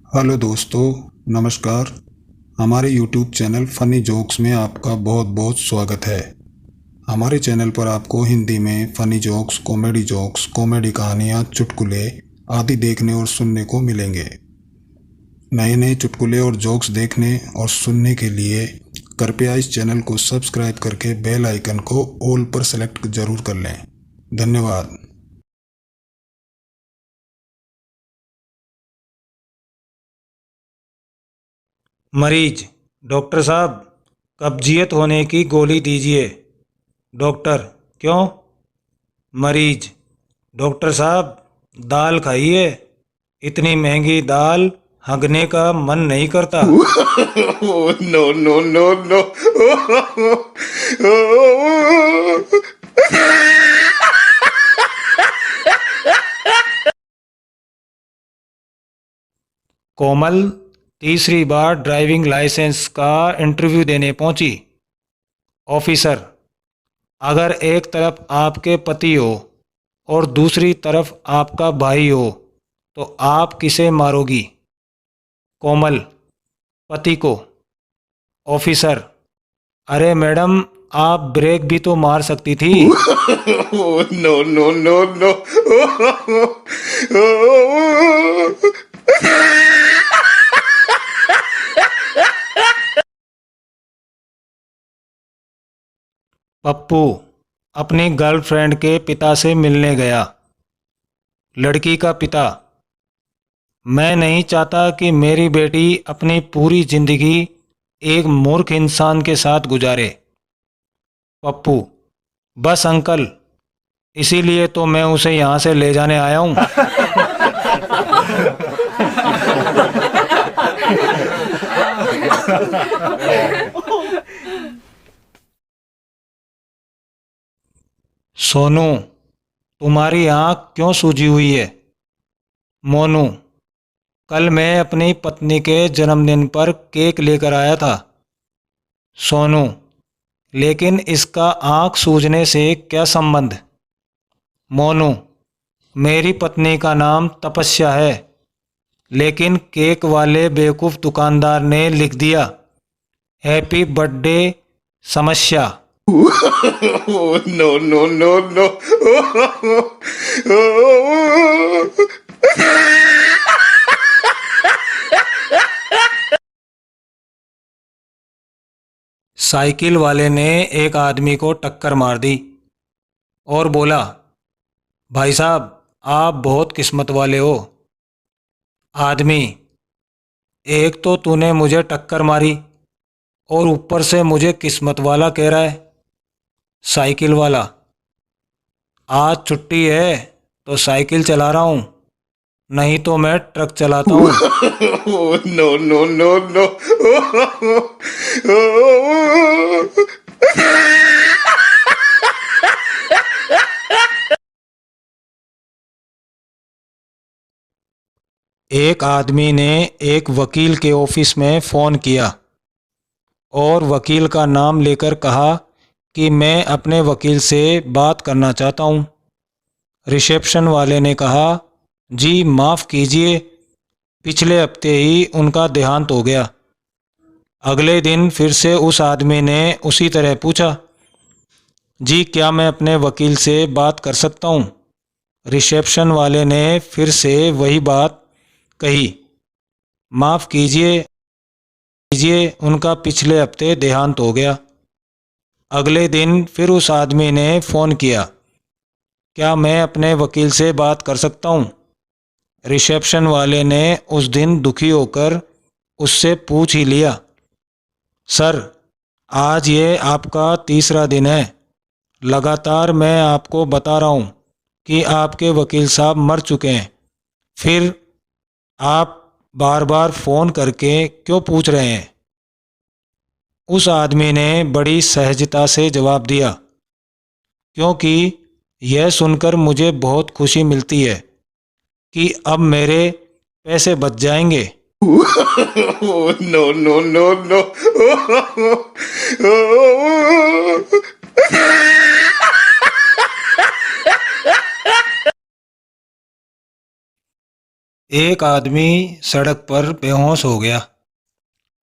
Hello दोस्तों, नमस्कार। हमारे यूट्यूब चैनल फ़नी जोक्स में आपका बहुत बहुत स्वागत है। हमारे चैनल पर आपको हिंदी में फ़नी जोक्स, कॉमेडी कहानियाँ, चुटकुले आदि देखने और सुनने को मिलेंगे। नए नए चुटकुले और जोक्स देखने और सुनने के लिए कृपया इस चैनल को सब्सक्राइब करके बेल आइकन को ऑल पर सेलेक्ट जरूर कर लें। धन्यवाद। मरीज, डॉक्टर साहब, कब्जियत होने की गोली दीजिए। डॉक्टर, क्यों? मरीज, डॉक्टर साहब, दाल खाइए। इतनी महंगी दाल हगने का मन नहीं करता। Oh, no, no, no, no. कोमल तीसरी बार ड्राइविंग लाइसेंस का इंटरव्यू देने पहुंची। ऑफिसर, अगर एक तरफ आपके पति हो और दूसरी तरफ आपका भाई हो तो आप किसे मारोगी? कोमल, पति को। ऑफिसर, अरे मैडम, आप ब्रेक भी तो मार सकती थी। Oh, no, no, no, no. Pappu अपनी गर्लफ्रेंड के पिता से मिलने गया। लड़की का पिता, मैं नहीं चाहता कि मेरी बेटी अपनी पूरी जिंदगी एक मूर्ख इंसान के साथ गुजारे। पप्पू, बस अंकल, इसीलिए तो मैं उसे यहाँ से ले जाने आया हूँ। सोनू, तुम्हारी आँख क्यों सूजी हुई है? मोनू, कल मैं अपनी पत्नी के जन्मदिन पर केक लेकर आया था। सोनू, लेकिन इसका आँख सूजने से क्या संबंध? मोनू, मेरी पत्नी का नाम तपस्या है, लेकिन केक वाले बेवकूफ़ दुकानदार ने लिख दिया हैप्पी बर्थडे समस्या। Oh, no, no, no, no. Cycle वाले ने एक आदमी को टक्कर मार दी और बोला, भाई साहब, आप बहुत किस्मत वाले हो। आदमी, एक तो तूने मुझे टक्कर मारी और ऊपर से मुझे किस्मत वाला कह रहा है। साइकिल वाला, आज छुट्टी है तो साइकिल चला रहा हूँ, नहीं तो मैं ट्रक चलाता हूँ। Oh, no, no, no, no. एक आदमी ने एक वकील के ऑफिस में फ़ोन किया और वकील का नाम लेकर कहा कि मैं अपने वकील से बात करना चाहता हूँ। रिसेप्शन वाले ने कहा, जी माफ़ कीजिए, पिछले हफ्ते ही उनका देहांत हो गया। अगले दिन फिर से उस आदमी ने उसी तरह पूछा, जी क्या मैं अपने वकील से बात कर सकता हूँ? रिसेप्शन वाले ने फिर से वही बात कही, माफ़ कीजिए, उनका पिछले हफ्ते देहांत हो गया। अगले दिन फिर उस आदमी ने फ़ोन किया, क्या मैं अपने वकील से बात कर सकता हूँ? रिसेप्शन वाले ने उस दिन दुखी होकर उससे पूछ ही लिया, सर, आज ये आपका तीसरा दिन है। लगातार मैं आपको बता रहा हूँ कि आपके वकील साहब मर चुके हैं, फिर आप बार बार फ़ोन करके क्यों पूछ रहे हैं? उस आदमी ने बड़ी सहजता से जवाब दिया, क्योंकि यह सुनकर मुझे बहुत खुशी मिलती है कि अब मेरे पैसे बच जाएंगे। Oh, no, no, no, no. एक आदमी सड़क पर बेहोश हो गया।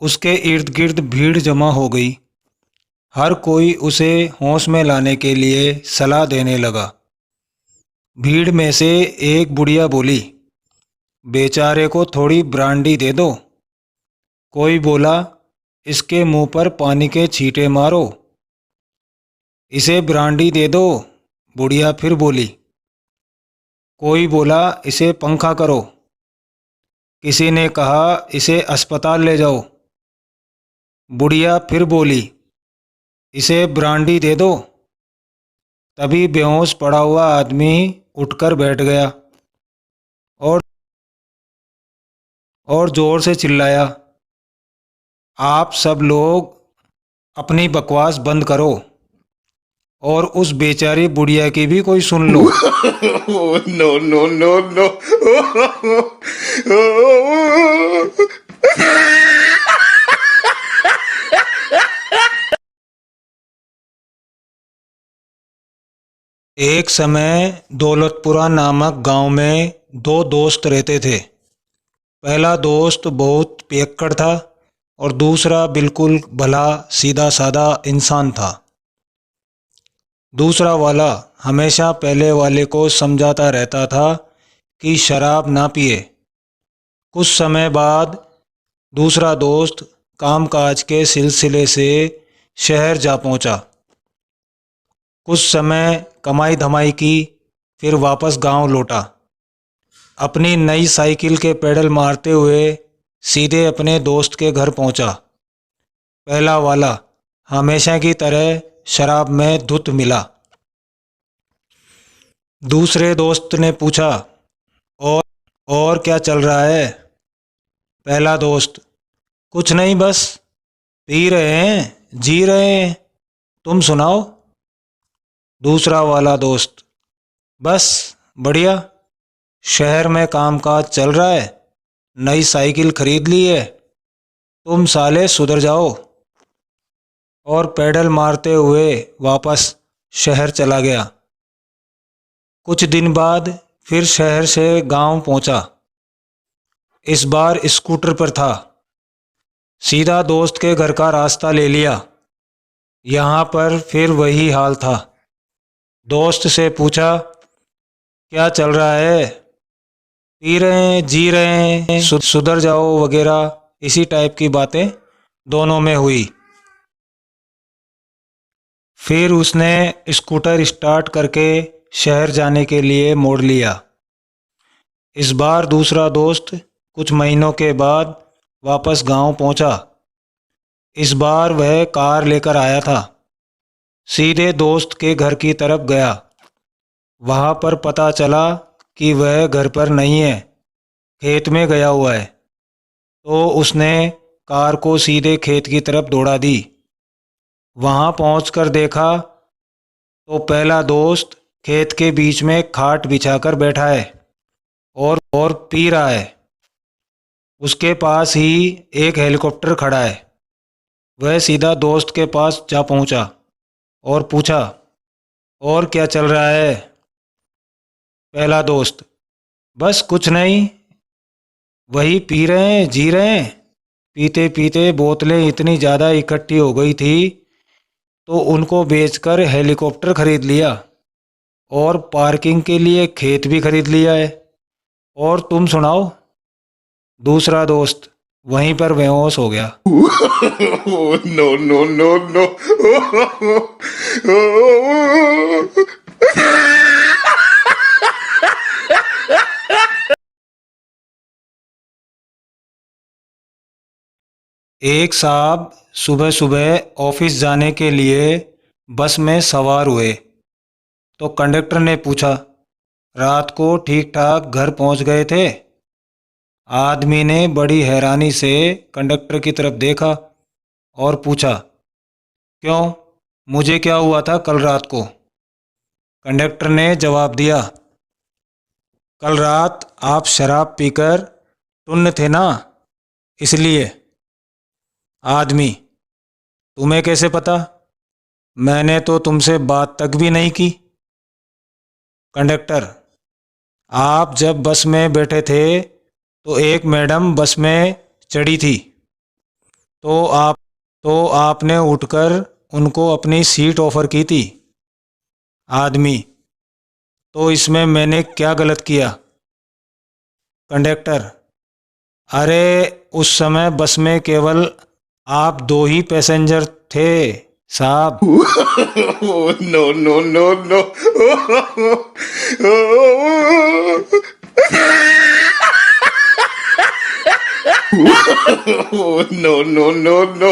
उसके इर्द गिर्द भीड़ जमा हो गई। हर कोई उसे होश में लाने के लिए सलाह देने लगा। भीड़ में से एक बुढ़िया बोली, बेचारे को थोड़ी ब्रांडी दे दो। कोई बोला, इसके मुंह पर पानी के छींटे मारो। इसे ब्रांडी दे दो, बुढ़िया फिर बोली। कोई बोला, इसे पंखा करो। किसी ने कहा, इसे अस्पताल ले जाओ। बुढ़िया फिर बोली, इसे ब्रांडी दे दो। तभी बेहोश पड़ा हुआ आदमी उठकर बैठ गया और जोर से चिल्लाया, आप सब लोग अपनी बकवास बंद करो और उस बेचारी बुढ़िया की भी कोई सुन लो। Oh, no, no, no, no. एक समय दौलतपुरा नामक गांव में दो दोस्त रहते थे। पहला दोस्त बहुत पियक्कड़ था और दूसरा बिल्कुल भला सीधा साधा इंसान था। दूसरा वाला हमेशा पहले वाले को समझाता रहता था कि शराब ना पिए। कुछ समय बाद दूसरा दोस्त कामकाज के सिलसिले से शहर जा पहुंचा। कुछ समय कमाई धमाई की, फिर वापस गांव लौटा। अपनी नई साइकिल के पेडल मारते हुए सीधे अपने दोस्त के घर पहुंचा। पहला वाला हमेशा की तरह शराब में धुत मिला। दूसरे दोस्त ने पूछा, और क्या चल रहा है? पहला दोस्त, कुछ नहीं, बस पी रहे हैं, जी रहे हैं, तुम सुनाओ। दूसरा वाला दोस्त, बस बढ़िया, शहर में कामकाज चल रहा है, नई साइकिल खरीद ली है, तुम साले सुधर जाओ। और पेडल मारते हुए वापस शहर चला गया। कुछ दिन बाद फिर शहर से गांव पहुंचा। इस बार स्कूटर पर था। सीधा दोस्त के घर का रास्ता ले लिया। यहाँ पर फिर वही हाल था। दोस्त से पूछा, क्या चल रहा है? पी रहे हैं, जी रहे हैं, सुधर जाओ वगैरह इसी टाइप की बातें दोनों में हुई। फिर उसने स्कूटर स्टार्ट करके शहर जाने के लिए मोड़ लिया। इस बार दूसरा दोस्त कुछ महीनों के बाद वापस गांव पहुंचा। इस बार वह कार लेकर आया था। सीधे दोस्त के घर की तरफ गया। वहां पर पता चला कि वह घर पर नहीं है, खेत में गया हुआ है। तो उसने कार को सीधे खेत की तरफ दौड़ा दी। वहां पहुंचकर देखा तो पहला दोस्त खेत के बीच में खाट बिछाकर बैठा है और पी रहा है। उसके पास ही एक हेलीकॉप्टर खड़ा है। वह सीधा दोस्त के पास जा पहुंचा और पूछा, और क्या चल रहा है? पहला दोस्त, बस कुछ नहीं, वही पी रहे हैं, जी रहे हैं। पीते पीते बोतलें इतनी ज़्यादा इकट्ठी हो गई थी तो उनको बेचकर हेलीकॉप्टर खरीद लिया और पार्किंग के लिए खेत भी खरीद लिया है। और तुम सुनाओ। दूसरा दोस्त वहीं पर बेहोश हो गया। Oh, no, no, no, no. एक साहब सुबह सुबह ऑफिस जाने के लिए बस में सवार हुए तो कंडक्टर ने पूछा, रात को ठीक ठाक घर पहुंच गए थे? आदमी ने बड़ी हैरानी से कंडक्टर की तरफ देखा और पूछा, क्यों, मुझे क्या हुआ था कल रात को? कंडक्टर ने जवाब दिया, कल रात आप शराब पीकर टुन्न थे ना, इसलिए। आदमी, तुम्हें कैसे पता? मैंने तो तुमसे बात तक भी नहीं की। कंडक्टर, आप जब बस में बैठे थे तो एक मैडम बस में चढ़ी थी, तो आपने उठकर उनको अपनी सीट ऑफर की थी। आदमी: तो इसमें मैंने क्या गलत किया? कंडक्टर: अरे उस समय बस में केवल आप 2 ही पैसेंजर थे साहब। No, no, no, no. No, no, no, no.